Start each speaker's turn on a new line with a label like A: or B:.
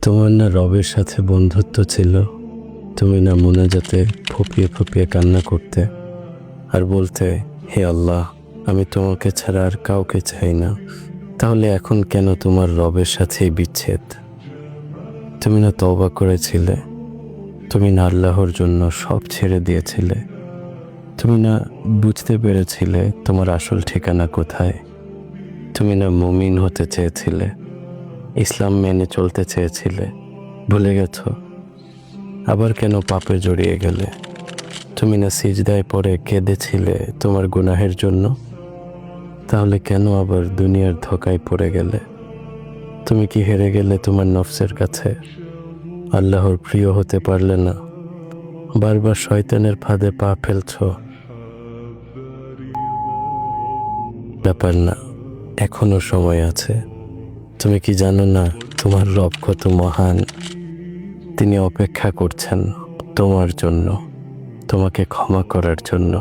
A: তোমার না রবের সাথে বন্ধুত্ব ছিল? তুমি না মোনাজাতে ফুঁপিয়ে ফুঁপিয়ে কান্না করতে আর বলতে, হে আল্লাহ, আমি তোমাকে ছাড়া আর কাউকে চাই না। তাহলে এখন কেন তোমার রবের সাথেই বিচ্ছেদ? তুমি না তওবা করেছিলে? তুমি না আল্লাহর জন্য সব ছেড়ে দিয়েছিলে? তুমি না বুঝতে পেরেছিলে তোমার আসল ঠিকানা কোথায়? তুমি না মুমিন হতে চেয়েছিলে, ইসলাম মেনে চলতে চেয়েছিলে? ভুলে গেছো? আবার কেন পাপে জড়িয়ে গেলে? তুমি না সিজদায় পড়ে কেঁদেছিলে তোমার গুনাহের জন্য? তাহলে কেন আবার দুনিয়ার ধোঁকায় পড়ে গেলে? তুমি কি হেরে গেলে তোমার নফসের কাছে? আল্লাহর প্রিয় হতে পারলে না? বারবার শয়তানের ফাঁদে পা ফেলছো? ব্যাপার না, এখনো সময় আছে। তুমি কি জানো না তোমার রব কত মহান? তিনি অপেক্ষা করছেন তোমার জন্য, তোমাকে ক্ষমা করার জন্য।